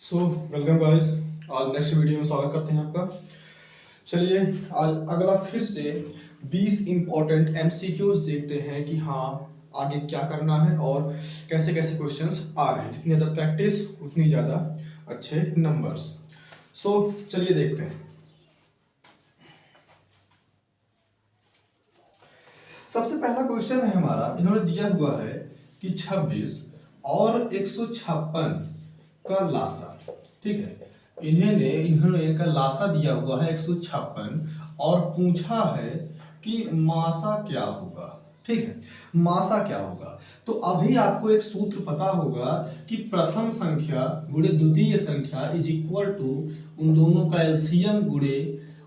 So welcome guys. आज next video में स्वागत करते हैं आपका। चलिए आज अगला फिर से 20 इंपॉर्टेंट एमसीक्यूज देखते हैं कि हाँ आगे क्या करना है और कैसे कैसे क्वेश्चंस आ रहे हैं। जितनी ज़्यादा प्रैक्टिस उतनी ज़्यादा अच्छे नंबर्स। सो चलिए देखते हैं। सबसे पहला क्वेश्चन है हमारा, इन्होंने दिया हुआ है कि 26 और 156 का लासा। ठीक है, इन्होंने इनका लासा दिया हुआ है 156 और पूछा है कि मासा क्या होगा। ठीक है, मासा क्या होगा। तो अभी आपको एक सूत्र पता होगा कि प्रथम संख्या गुणे द्वितीय संख्या इज इक्वल टू उन दोनों का एलसीएम गुणे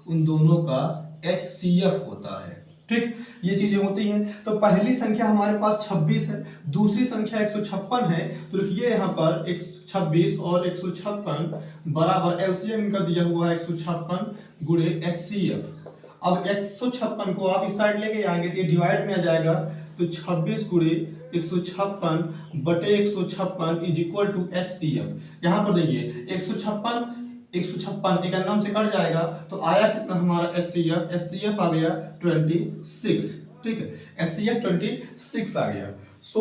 उन दोनों का एचसीएफ होता है। ठीक, ये चीजें होती हैं। तो पहली संख्या हमारे पास 26 है, दूसरी संख्या 156 है। तो लिखिए यहाँ पर 26 और 156 बराबर एलसीएम इनका दिया हुआ है 156 गुणे एचसीएफ। अब 156 को आप इस साइड लेके आएंगे तो ये डिवाइड में आ जाएगा। तो 26 गुणे 156 बटे 156 इज इक्वल टू एचसीएफ। यहाँ पर देखिए 156 इक्यानवे से कट जाएगा तो आया कितना हमारा एचसीएफ आ गया 26। ठीक है, एचसीएफ 26 आ गया। सो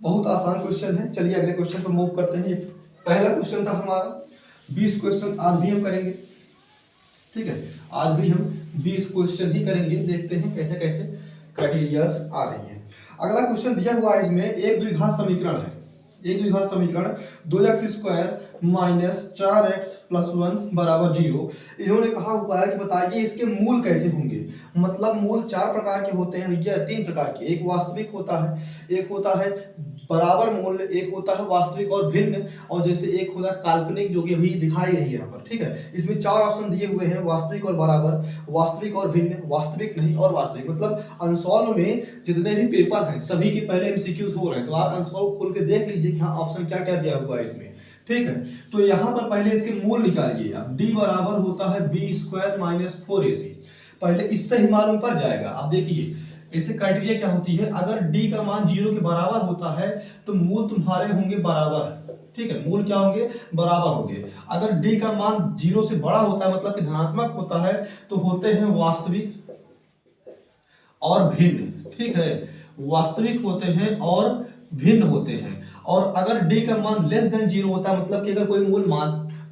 बहुत आसान क्वेश्चन है। चलिए अगले क्वेश्चन पर मूव करते हैं। ये पहला क्वेश्चन था हमारा। 20 क्वेश्चन आज भी हम करेंगे। ठीक है, आज भी हम 20 क्वेश्चन ही करेंगे। देखते हैं कैसे कैसे क्राइटेरियाज आ रही हैं। अगला क्वेश्चन दिया हुआ है, इसमें एक द्विघात समीकरण है। एक द्विघात समीकरण 2x² माइनस 4x प्लस 1 बराबर 0। इन्होंने कहा हुआ है कि बताइए इसके मूल कैसे होंगे। मतलब मूल चार प्रकार के होते हैं भैया, तीन प्रकार के। एक वास्तविक होता है, एक होता है बराबर मूल्य, एक होता है वास्तविक और भिन्न, और जैसे एक होता है काल्पनिक जो कि अभी दिखाई रही है यहाँ पर। ठीक है, इसमें चार ऑप्शन दिए हुए हैं, वास्तविक और बराबर, वास्तविक और भिन्न, वास्तविक नहीं और वास्तविक। मतलब अनसॉल्व में जितने भी पेपर हैं सभी के पहले एमसीक्यूज हो रहे हैं। तो आप अनसॉल्व खोल के देख लीजिए कि हाँ ऑप्शन क्या क्या दिया हुआ है इसमें। ठीक है, तो यहाँ पर पहले इसके मूल निकालिए आप। d बराबर होता है b² माइनस 4ac। पहले इससे ही मालूम पड़ जाएगा। अब देखिए इससे क्राइटेरिया क्या होती है, अगर d का मान 0 के बराबर होता है तो मूल तुम्हारे होंगे बराबर। ठीक है, मूल क्या होंगे, बराबर होंगे। अगर d का मान 0 से बड़ा होता है मतलब कि धनात्मक होता है तो होते हैं वास्तविक और भिन्न। ठीक है, वास्तविक होते हैं और भिन्न होते हैं। और अगर d का मान लेस देन 0 होता है मतलब कि अगर कोई मूल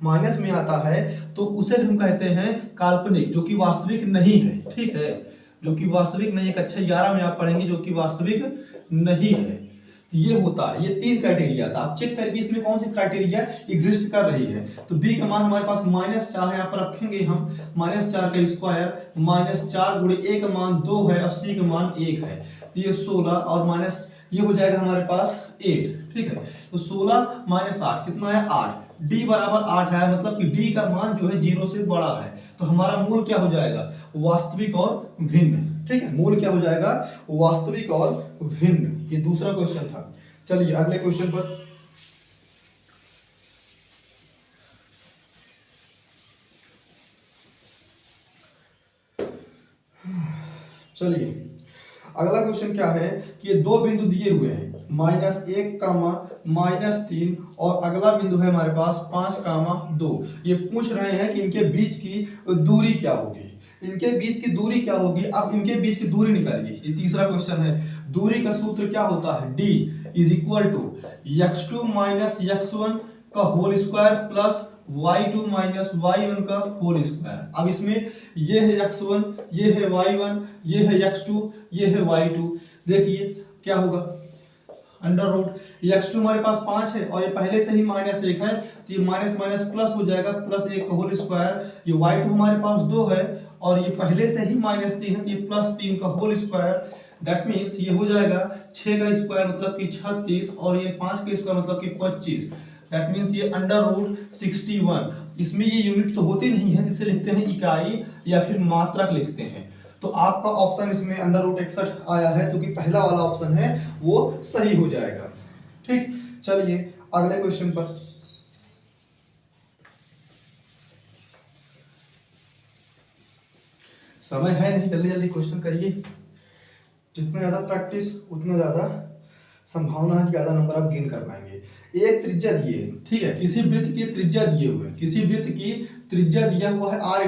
माइनस में आता है तो उसे हम कहते हैं काल्पनिक, जो कि वास्तविक नहीं है। ठीक है, जो कि वास्तविक नहीं है। कक्षा 11 में आप पढ़ेंगे जो कि वास्तविक नहीं है। तो ये होता है, ये तीन क्राइटेरिया आप चेक करके इसमें कौन सी क्राइटेरिया एग्जिस्ट कर रही है। तो b का मान हमारे पास -4 है, यहाँ पर रखेंगे हम -4 का स्क्वायर, -4 गुणे a का मान 2 है और c का मान 1 है। तो ये 16 और माइनस ये हो जाएगा हमारे पास 8। ठीक है, तो 16 - 8 कितना है 8। d बराबर 8 है मतलब कि d का मान जो है 0 से बड़ा है। तो हमारा मूल क्या हो जाएगा, वास्तविक और भिन्न। ठीक है, मूल क्या हो जाएगा, वास्तविक और भिन्न। ये दूसरा क्वेश्चन था। चलिए अगले क्वेश्चन पर। चलिए अगला क्वेश्चन क्या है कि ये दो बिंदु दिए हुए हैं, -1, -3 और अगला बिंदु है हमारे पास 5, 2। ये पूछ रहे हैं कि इनके बीच की दूरी क्या होगी। इनके बीच की दूरी क्या होगी। अब इनके बीच की दूरी निकालिए। ये तीसरा क्वेश्चन है। दूरी का सूत्र क्या होता है, d is equal to x2 minus x1 का whole square plus y2 minus y1 का होल स्क्वायर। अब इसमें ये है x1, ये है y1, ये है x2, ये है y2। देखिए क्या होगा, अंडर रूट x2 हमारे पास 5 है और ये पहले से ही -1 है तो ये माइनस माइनस प्लस हो जाएगा, +1 का होल स्क्वायर। ये y2 हमारे पास 2 है और ये पहले से ही -3 है तो ये +3 का होल स्क्वायर। दैट मीन्स ये हो जाएगा 6 का स्क्वायर मतलब कि 36 और ये 5 का स्क्वायर मतलब कि 25। दैट मीन्स ये अंडर रूट 61। इसमें ये यूनिट तो होती नहीं है, जिसे लिखते हैं इकाई या फिर मात्रक लिखते हैं। तो आपका ऑप्शन इसमें अंडर रूट 61 आया है, क्योंकि पहला वाला ऑप्शन है वो सही हो जाएगा। ठीक, चलिए अगले क्वेश्चन पर। समय है नहीं, जल्दी जल्दी क्वेश्चन करिए। जितना ज्यादा प्रैक्टिस उतना ज्यादा संभावना है कि ज़्यादा नंबर आप गेन कर पाएंगे। एक त्रिज्या दिए, ठीक है, किसी वृत्त की त्रिज्या दिए हुए, किसी वृत्त की त्रिज्या दिया हुआ है r,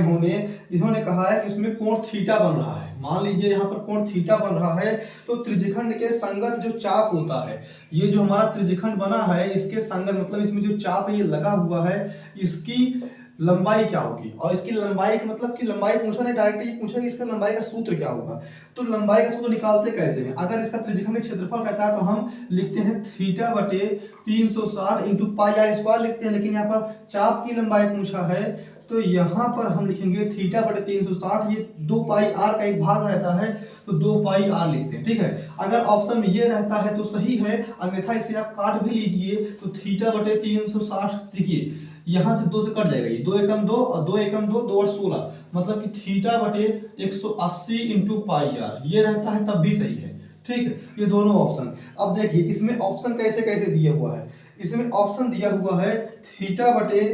इन्होंने कहा है कि इसमें कोण थीटा बन रहा है। मान लीजिए यहाँ पर कोण थीटा बन रहा है, तो त्रिज्यखंड के संगत जो चाप होता है, ये जो हमारा त्रिज्यखंड बना है इसके संगत मतलब इसमें जो चाप ये लगा हुआ है, इसकी लंबाई क्या होगी। और इसकी लंबाई का मतलब कि लंबाई पूछा नहीं, डायरेक्ट ये पूछा कि इसका लंबाई का सूत्र क्या होगा। तो लंबाई का सूत्र निकालते कैसे हैं, अगर इसका त्रिज्यखंड क्षेत्रफल रहता है तो हम लिखते हैं थीटा बटे 360 इंटू पाई आर स्क्वायर लिखते हैं। लेकिन यहाँ पर चाप की लंबाई पूछा है तो यहाँ पर हम लिखेंगे थीटा बटे 360, ये 2 पाई आर का एक भाग रहता है तो 2 पाई आर लिखते हैं, ठीक है। अगर ऑप्शन में ये रहता है तो सही है, अन्यथा इसे आप काट भी लीजिए तो थीटा बटे 360, देखिए यहाँ से 2 से कट जाएगा, ये 2 एकम 2 और 2 एकम 2, 2 और 16, मतलब कि थीटा बटे 180 इंटू पाई आर, ये रहता है तब भी सही है, ठीक है। ये दोनों ऑप्शन। अब देखिए इसमें ऑप्शन कैसे कैसे दिया हुआ है, इसमें ऑप्शन दिया हुआ है थीटा बटे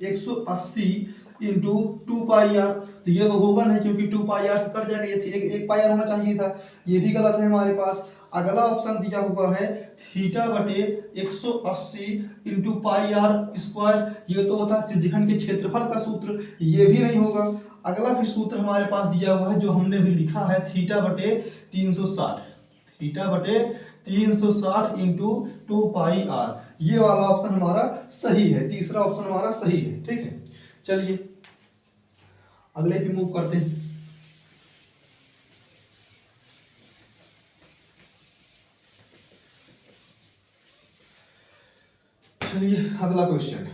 180 इंटू 2 पाई आर, तो ये तो होगा नहीं क्योंकि 2 पाई आर से कट जाएगा, ये एक पाई आर होना चाहिए था, ये भी गलत है हमारे पास। अगला ऑप्शन दिया हुआ है थीटा बटे 180 इंटू पाई आर स्क्वायर, ये तो होता है त्रिज्यखंड के क्षेत्रफल का सूत्र, ये भी नहीं होगा। अगला फिर सूत्र हमारे पास दिया हुआ है जो हमने भी लिखा है थीटा बटे 360, थीटा बटे 360 इंटू 2 पाई आर, ये वाला ऑप्शन हमारा सही है, तीसरा ऑप्शन हमारा सही है, ठीक है। चलिए अगले पे मूव करते हैं। चलिए अगला क्वेश्चन,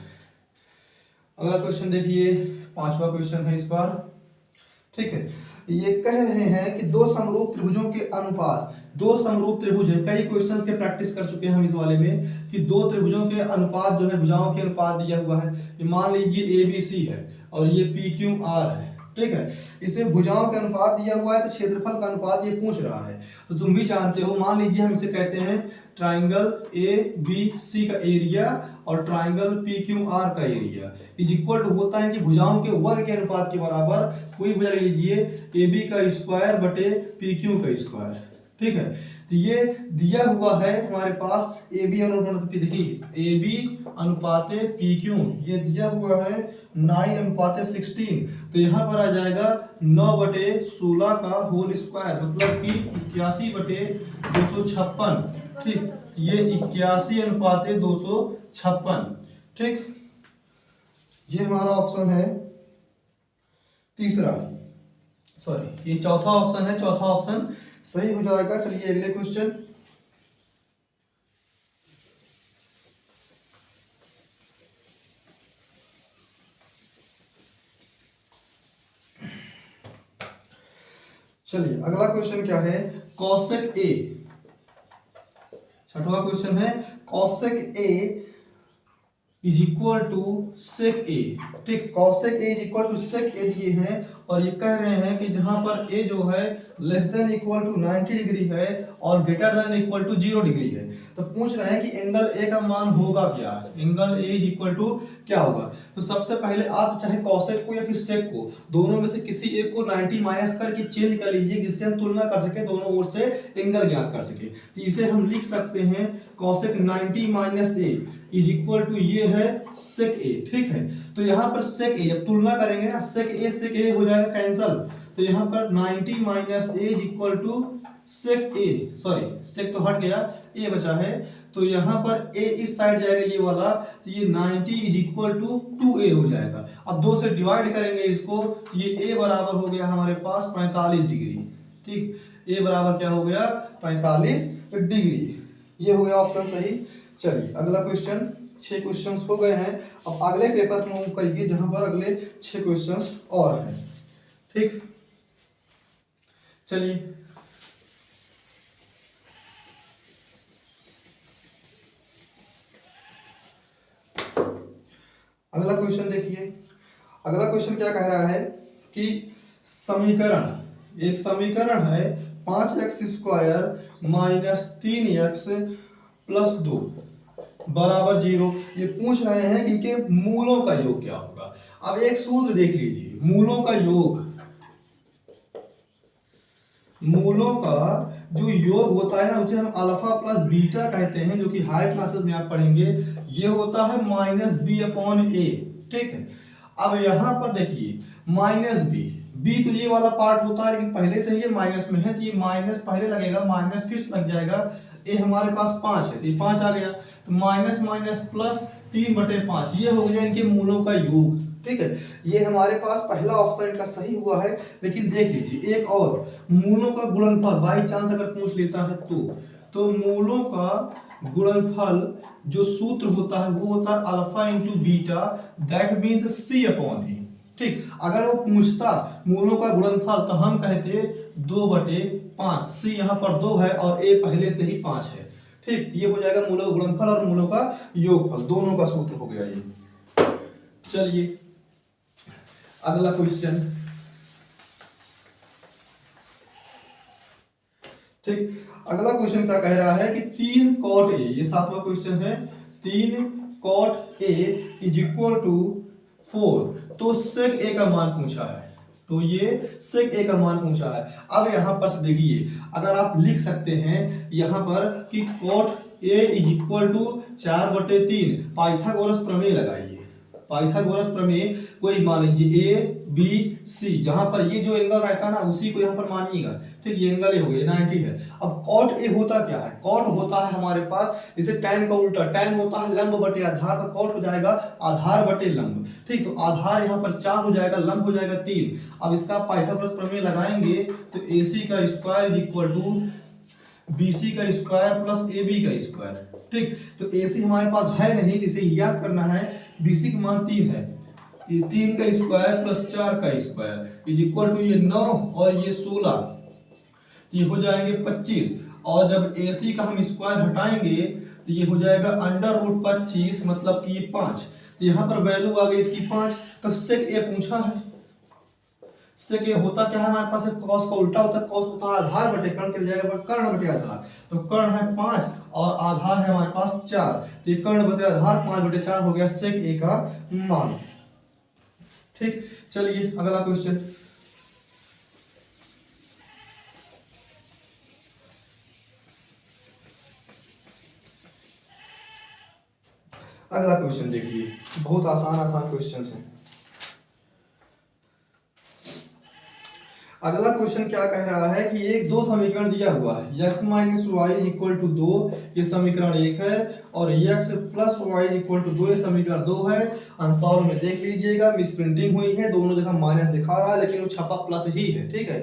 अगला क्वेश्चन देखिए 5वां क्वेश्चन है इस बार, ठीक है। ये कह रहे हैं कि दो समरूप त्रिभुजों के अनुपात, दो समरूप त्रिभुज है, कई क्वेश्चंस के प्रैक्टिस कर चुके हैं हम इस वाले में कि दो त्रिभुजों के अनुपात जो है, भुजाओं के अनुपात दिया हुआ है। मान लीजिए ABC है और ये PQR है, ठीक है। इसमें भुजाओं के अनुपात दिया हुआ है तो क्षेत्रफल का अनुपात ये पूछ रहा है। तो तुम भी जानते हो, मान लीजिए हम इसे कहते हैं ट्राइंगल ABC का एरिया और ट्राइंगल PQR का एरिया इज इक्वल टू होता है कि भुजाओं के वर्ग के अनुपात के बराबर कोई भुजा ले लीजिए AB का स्क्वायर बटे PQ का स्क्वायर, ठीक है। तो ये दिया हुआ है हमारे पास AB अनुपात, देखिए AB अनुपात PQ, ये दिया हुआ है 9 अनुपात 16, तो यहाँ पर आ जाएगा 9 बटे 16 का होल स्क्वायर, मतलब कि 81 बटे 256, ठीक। ये 81 अनुपात 256, ठीक। ये हमारा ऑप्शन है तीसरा, सॉरी ये चौथा ऑप्शन है, चौथा ऑप्शन सही हो जाएगा। चलिए अगले क्वेश्चन, चलिए अगला क्वेश्चन क्या है, कॉसेक A, छठवां क्वेश्चन है cosec A is equal to sec A, ठीक। Cosec A is equal to sec A दिए हैं और ये कह रहे हैं कि जहां पर A जो है less than equal to 90 degree है और greater than equal to 0 degree है, तो पूछ रहे हैं कि एंगल A का मान होगा क्या, angle A is equal to क्या होगा। तो सबसे पहले आप चाहे कॉसेक को या फिर सेक को, दोनों में से किसी एक को 90 माइनस करके चेंज कर लीजिए जिससे हम तुलना कर सके, दोनों ओर से एंगल ज्ञात कर सके। तो इसे हम लिख सकते हैं cosec 90 minus A is equal to ये है सेक A, ठीक है। तो यहाँ पर सेक A जब तुलना करेंगे ना, सेक A हो जाएगा कैंसल, तो यहाँ पर 90 minus A is equal to sec A, sorry sec तो हट गया, A बचा है, तो यहाँ पर A इस साइड जाएगा ये वाला, तो ये 90 इज इक्वल टू 2A हो जाएगा। अब 2 से डिवाइड करेंगे इसको, तो ये A बराबर हो गया हमारे पास 45 डिग्री, ठीक। A बराबर क्या हो गया 45 डिग्री, ये हो गया ऑप्शन सही। चलिए अगला क्वेश्चन, 6 क्वेश्चंस हो गए हैं, अब अगले पेपर में मूव करिए जहां पर अगले 6 क्वेश्चंस और हैं, ठीक। चलिए अगला क्वेश्चन देखिए, अगला क्वेश्चन क्या कह रहा है कि समीकरण, एक समीकरण है 5x square minus 3x plus 2 बराबर 0, ये पूछ रहे हैं कि इनके मूलों का योग क्या होगा। अब एक सूत्र देख लीजिए, मूलों का योग, मूलों का जो योग होता है ना उसे हम अल्फा प्लस बीटा कहते हैं, जो कि हायर क्लासेस में आप पढ़ेंगे। ये होता है -b/a। ठीक है, अब यहाँ पर देखिए -b तो ये वाला पार्ट होता है, लेकिन पहले से ही ये माइनस में है तो ये माइनस पहले लगेगा, माइनस फिर से लग जाएगा। ये हमारे पास 5 है तो ये 5 आ गया, तो माइनस माइनस प्लस 3/5 ये हो गया इनके मूलों का योग। ठीक है, ये हमारे पास पहला ऑप्शन इनका सही हुआ है। लेकिन देख लीजिए एक और, मूलों का गुणनफल बाई चांस अगर पूछ लेता है तो मूलों का गुणनफल जो सूत्र होता है वो होता है alpha into beta, that means c/a। ठीक, अगर वो पूछता मूलों का गुणनफल तो हम कहते 2/5, c यहाँ पर 2 है और a पहले से ही 5 है। ठीक, ये हो जाएगा मूलों का गुणनफल और मूलों का योगफल, दोनों का सूत्र हो गया ये। चलिए अगला क्वेश्चन। ठीक, अगला क्वेश्चन क्या कह रहा है कि 3 cot a, ये 7वां क्वेश्चन है, 3 cot a is equal to 4। तो sec a का मान पूछा है, तो ये sec a का मान पूछा है। अब यहां पर से देखिए, अगर आप लिख सकते हैं यहां पर कि cot a is equal to 4/3, Pythagoras प्रमेय लगाइए। पाइथागोरस प्रमेय कोई मान लीजिए ए बी सी, जहां पर ये जो एंगल रहता है ना उसी को यहाँ पर मानिएगा। ठीक, ये एंगल ए हो गया 90 है। अब कॉट ए होता क्या है, कॉट होता है हमारे पास जैसे टैन का उल्टा, टैन होता है लंब बटे आधार, तो कॉट हो जाएगा आधार बटे लंब। ठीक, तो आधार यहाँ पर 4 हो जाएगा, लंब हो जाएगा 3। अब इसका पाइथागोरस प्रमेय लगाएंगे तो ए सी का square is equal to BC का स्क्वायर प्लस AB का स्क्वायर। ठीक, तो AC हमारे पास है नहीं, इसे याद करना है। BC का मान 3 है, ये 3 का स्क्वायर प्लस 4 का स्क्वायर इज इक्वल टू ये 9 और ये 16, तो ये हो जाएंगे 25। और जब AC का हम स्क्वायर हटाएंगे तो ये हो जाएगा √25, मतलब कि ये 5। तो यहाँ पर वैल्यू आ गई इसकी 5। तो सेक ए पूछा है, सेक ए होता क्या है हमारे पास, कॉस का उल्टा होता है, कॉस होता है आधार बटे कर्ण के जाएगा कर्ण बटे आधार। तो कर्ण है 5 और आधार है हमारे पास 4, तो ये कर्ण बटे आधार 5/4 हो गया सेक ए का मान। ठीक, चलिए अगला क्वेश्चन। अगला क्वेश्चन देखिए, बहुत आसान आसान क्वेश्चन है। अगला क्वेश्चन क्या कह रहा है कि एक दो समीकरण दिया हुआ है, x - y = 2, ये समीकरण 1 है, और x + y = 2, ये समीकरण 2 है। आंसर में देख लीजिएगा मिस प्रिंटिंग हुई है, दोनों जगह माइनस दिखा रहा है लेकिन वो छपा प्लस ही है। ठीक है,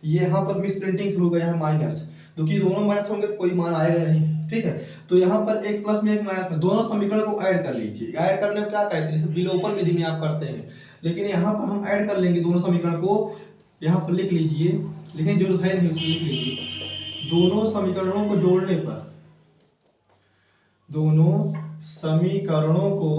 ये यहाँ पर मिस प्रिंटिंग से हो गया है माइनस, क्योंकि दोनों माइनस होंगे तो कोई मान आएगा नहीं। ठीक है, तो यहाँ पर एक प्लस में एक माइनस में, दोनों समीकरण को ऐड कर लीजिए। ऐड करने में क्या कहते हैं, जैसे विलोपन विधि में आप करते हैं, लेकिन यहाँ पर हम ऐड कर लेंगे दोनों समीकरण को। यहाँ पर लिख लीजिए, लिखने की जरूरत है नहीं, उसमें लिख लीजिए दोनों समीकरणों को जोड़ने पर, दोनों समीकरणों को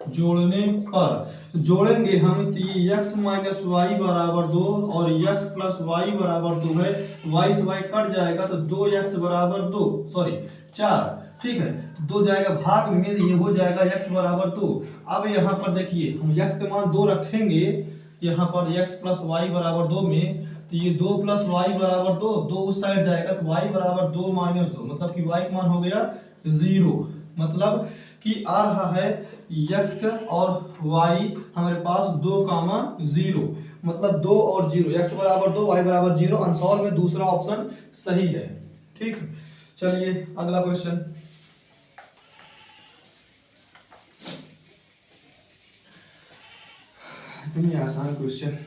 जोड़ने पर, तो जोड़ेंगे हम x - y = 2 और x + y = 2 है, y से y कट जाएगा तो 2x = 2, सॉरी 4। ठीक है, तो 2 जाएगा भाग में, ये हो जाएगा x = 2। अब यहाँ पर देखिए हम x के मान 2 रखेंगे यहाँ पर x + y = 2 में, तो ये 2 + y = 2, 2 उस साइड जाएगा तो y = 2 - 2, मतलब कि y का मान हो गया 0। मतलब कि आ रहा है x और y हमारे पास 2, 0, मतलब 2 और 0, x = 2 y = 0। आंसर में दूसरा ऑप्शन सही है। ठीक, चलिए अगला क्वेश्चन। इतनी आसान क्वेश्चन,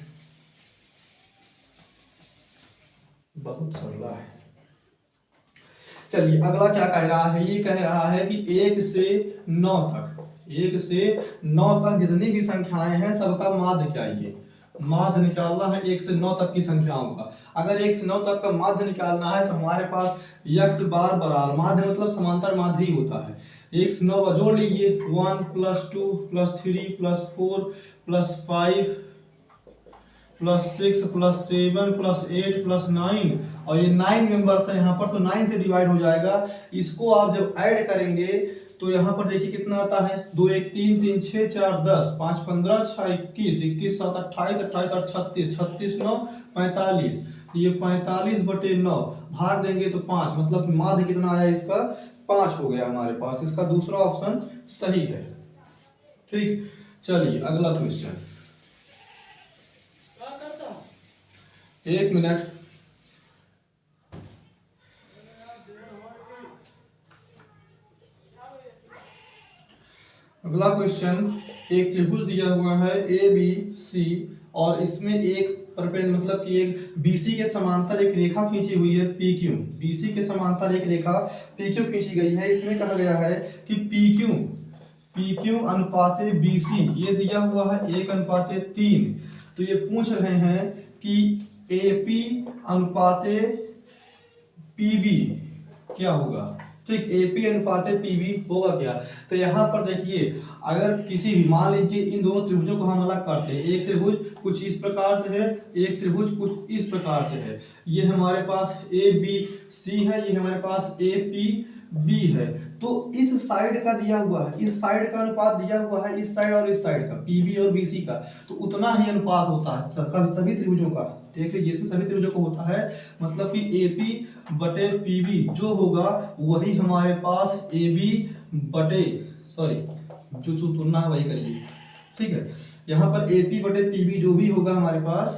बहुत सरला है। चलिए अगला क्या कह रहा है, ये कह रहा है कि 1 से 9 तक, 1 से 9 तक जितनी भी संख्याएं हैं सबका माध्य निकालिए। माध्य निकालना है 1 से 9 तक की संख्याओं का। अगर 1 से 9 तक का माध्य निकालना है तो हमारे पास x बार बराबर, माध्य मतलब समांतर माध्य ही होता है, 1 से 9 जोड़ लीजिए, 1 + 2 + 3 + 4 + 5 +6 +7 +8 +9 और ये 9 मेंबर्स है यहाँ पर, तो 9 से डिवाइड हो जाएगा। इसको आप जब ऐड करेंगे तो यहाँ पर देखिए कितना आता है, 2 1 3 3 6 4 10 5 15 6 21 21 7 28 28 8 36 36 9 45, तो ये 45/9 भाग देंगे तो 5, मतलब कि माध्य कितना आया इसका 5 हो गया हमारे पास। इसका दूसरा ऑप्शन सही है। ठीक, चलिए अगला क्वेश्चन, 1 मिनट। अगला क्वेश्चन, एक त्रिभुज दिया हुआ है ए बी सी और इसमें एक मतलब कि एक BC के समांतर एक रेखा खींची हुई है PQ। BC के समांतर एक रेखा PQ खींची गई है। इसमें कहा गया है कि PQ अनुपाते BC ये दिया हुआ है 1:3। तो ये पूछ रहे हैं कि AP अनुपाते PB क्या होगा। ठीक, AP अनुपाते PB होगा क्या। तो यहाँ पर देखिए, अगर किसी भी, मान लीजिए इन दोनों त्रिभुजों को हम अलग करते हैं, एक त्रिभुज कुछ इस प्रकार से है, एक त्रिभुज कुछ इस प्रकार से है। ये हमारे पास ABC है, ये हमारे पास APB है। तो इस साइड का दिया हुआ है, इस साइड का अनुपात दिया हुआ है, इस साइड और इस साइड का, PB और BC का, तो उतना ही अनुपात होता है सभी त्रिभुजों का। देख लीजिए, इसमें सभी त्रिभुजों को होता है, मतलब कि AP/PB जो होगा वही हमारे पास जो तुलना है वही करिए। ठीक है, यहाँ पर AP/PB जो भी होगा हमारे पास,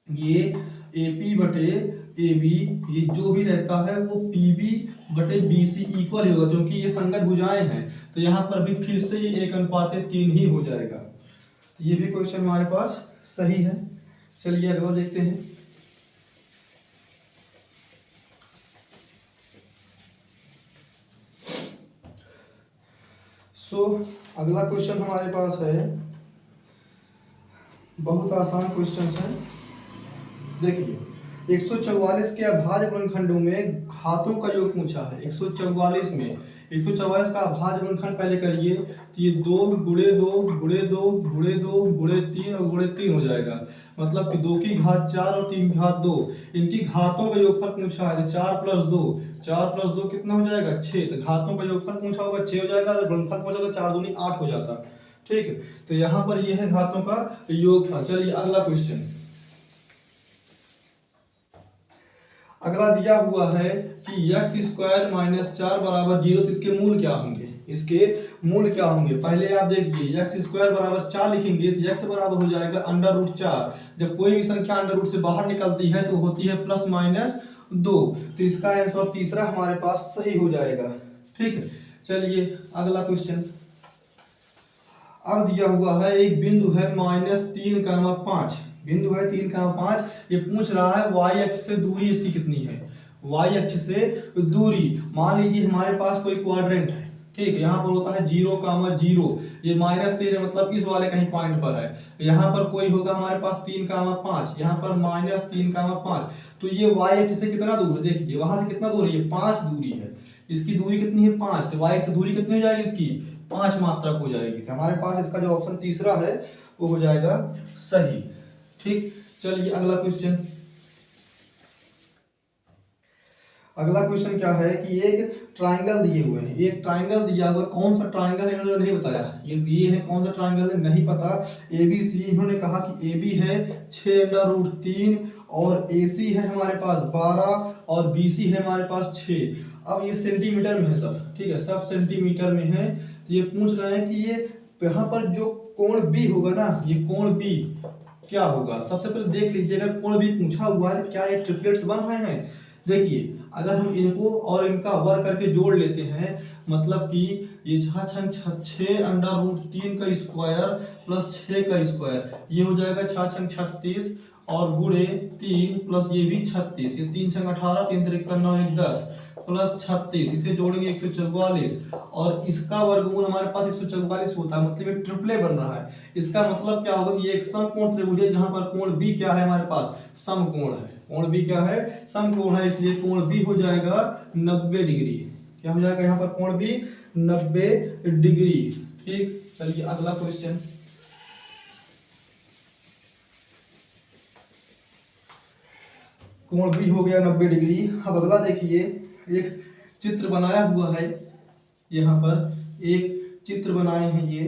ये AP/AB ये जो भी रहता है वो PB/BC इक्वल ही होगा, क्योंकि ये संगत भुजाएं हैं। तो यहाँ पर भी फिर से ये 1:3 ही हो जाएगा। तो ये भी क्वेश्चन हमारे पास सही है। चलिए अगला देखते हैं। अगला क्वेश्चन हमारे पास है, बहुत आसान क्वेश्चन है। देखिए, 144 के अभाज्य गुणनखंडों में घातों का योग पूछा है। 144 में 144 का अभाज्य गुणनखंड पहले करिए, तो ये 2 × 2 × 2 × 2 × 3 और × 3 हो जाएगा। मतलब कि 2 की घात 4 और 3 की घात 2, इनकी घातों का योगफल पूछा है। 4 + 2 कितना हो जाएगा 6, तो घातों का योगफल पूछा होगा 6 हो जाएगा। अगर गुणनफल पूछा तो 4 दूनी 8 हो जाता। ठीक है, तो यहाँ पर ये है घातों का योगफल। चलिए अगला क्वेश्चन, अगला दिया हुआ है कि x² - 4 = 0, तो इसके मूल क्या होंगे। इसके मूल क्या होंगे, पहले आप देखिए, x² = 4 लिखेंगे तो x बराबर हो जाएगा √4। जब कोई भी संख्या अंडर रूट से बाहर निकलती है तो होती है ±2। तो इसका आंसर तीसरा हमारे पास सही हो जाएगा। ठीक है, चलिए अगला क्वेश्चन, अब दिया हुआ है एक बिंदु है -3,5, बिंदु है 3,5। ये पूछ रहा है y अक्ष से दूरी इसकी कितनी है। y अक्ष से दूरी, मान लीजिए हमारे पास कोई क्वाड्रेंट है। ठीक है, यहाँ पर होता है 0,0, ये -3 है, मतलब इस वाले कहीं पॉइंट पर है। यहाँ पर कोई होगा हमारे पास 3,5, यहाँ पर -3,5। तो ये y अक्ष से कितना दूर है, देखिए वहां से कितना दूर है, ये 5 दूरी है। इसकी दूरी कितनी है 5, तो y से दूरी कितनी हो जाएगी इसकी 5 मात्रक हो जाएगी। तो हमारे पास इसका जो ऑप्शन तीसरा है वो हो जाएगा सही। ठीक, चलिए अगला क्वेश्चन, अगला क्वेश्चन क्या है कि एक ट्रायंगल दिए हुए हैं, एक ट्रायंगल दिया हुआ है। कौन सा ट्रायंगल है इन्होंने नहीं बताया, ये है कौन सा ट्रायंगल है नहीं पता। ABC इन्होंने कहा कि AB है 6√3 और AC है हमारे पास 12 और BC है हमारे पास 6। अब ये सेंटीमीटर में है सब, ठीक है, सब सेंटीमीटर में है। तो ये पूछ रहे हैं कि ये यहाँ पर जो कोण B होगा ना, ये कोण B क्या होगा। सबसे पहले देख लीजिए, अगर कोण B पूछा हुआ है क्या ये ट्रिपलेट्स बन रहे हैं। देखिए, अगर हम इनको और इनका वर्ग करके जोड़ लेते हैं, मतलब कि ये 6 √3 का स्क्वायर प्लस 6 का स्क्वायर, ये हो जाएगा 6 × 36 और गुणे 3 प्लस ये भी 36, ये 3 × 18, 3 × 3 = 9, 1 10 प्लस 36, इसे जोड़ेंगे 144 और इसका वर्गमूल हमारे पास 144 होता है, मतलब ये ट्रिपले बन रहा है। इसका मतलब क्या होगा कि ये एक समकोण त्रिभुज है जहां पर कोण B क्या है हमारे पास समकोण है। कोण B क्या है समकोण है, इसलिए कोण B हो जाएगा 90 डिग्री। क्या हो जाएगा यहाँ पर कोण B 90 डिग्री। ठीक, चलिए अगला क्वेश्चन, कोण भी हो गया 90 डिग्री। अब अगला देखिए, एक चित्र बनाया हुआ है, यहाँ पर एक चित्र बनाए हैं ये।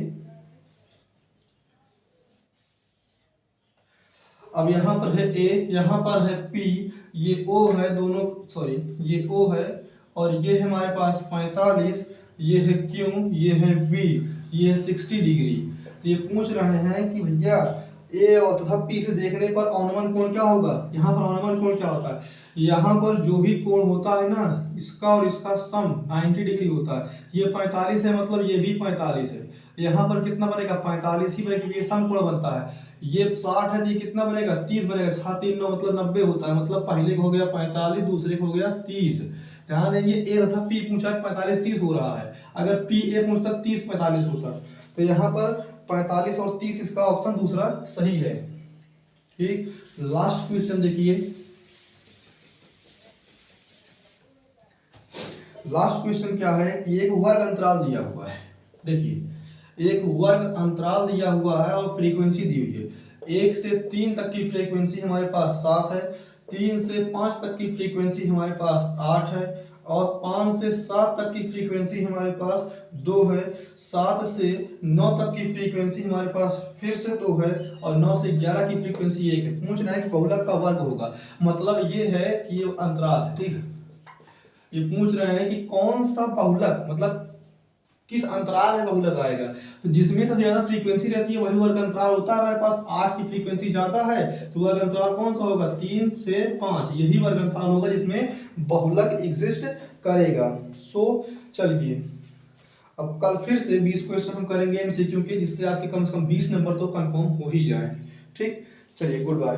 अब यहाँ पर है ए, यहाँ पर है पी, ये ओ है, दोनों सॉरी ये ओ है, और ये है हमारे पास 45, ये है क्यू, ये है बी, ये है 60 डिग्री। तो ये पूछ रहे हैं कि भैया ए और तथा पी से देखने पर औनवन कोण क्या होगा। यहाँ पर औनवन कोण क्या होता है, यहाँ पर जो भी कोण होता है ना, इसका और इसका सम 90 डिग्री होता है। ये 45 है, मतलब ये भी 45 है। यहाँ पर कितना बनेगा, 45 ही बनेगा, क्योंकि ये सम कोण बनता है। ये 60 है तो ये कितना बनेगा, 30 बनेगा। 6 3 9 मतलब 90 होता है, मतलब पहले को हो गया 45, दूसरे को हो गया 30। ध्यान देंगे ए तथा पी पूछा 45 30 हो रहा है, अगर पी ए पूछता 30 45 होता, तो यहाँ पर 45 और 30 इसका ऑप्शन दूसरा सही है। ठीक, लास्ट क्वेश्चन देखिए। लास्ट क्वेश्चन क्या है कि एक वर्ग अंतराल दिया हुआ है। देखिए एक वर्ग अंतराल दिया हुआ है और फ्रीक्वेंसी दी हुई है। 1 से 3 तक की फ्रीक्वेंसी हमारे पास 7 है, 3 से 5 तक की फ्रीक्वेंसी हमारे पास 8 है, और 5 से 7 तक की फ्रीक्वेंसी हमारे पास 2 है, 7 से 9 तक की फ्रीक्वेंसी हमारे पास फिर से 2 है, और 9 से 11 की फ्रीक्वेंसी 1 है। पूछ रहा है कि बहुलक का वर्ग होगा, मतलब ये है कि ये अंतराल है। ठीक है, ये पूछ रहे हैं कि कौन सा बहुलक, मतलब किस अंतराल में बहुलक आएगा। तो जिसमें सबसे ज्यादा फ्रीक्वेंसी रहती है वही वर्ग अंतराल होता है। हमारे पास 8 की फ्रीक्वेंसी ज्यादा है, तो वर्ग अंतराल कौन सा होगा, 3 से 5, यही वर्ग अंतराल होगा जिसमें बहुलक एग्जिस्ट करेगा। सो चलिए अब कल फिर से 20 क्वेश्चन हम करेंगे एमसीक्यू के, जिससे आपके कम से कम 20 नंबर तो कंफर्म हो ही जाए। ठीक, चलिए गुड बाय।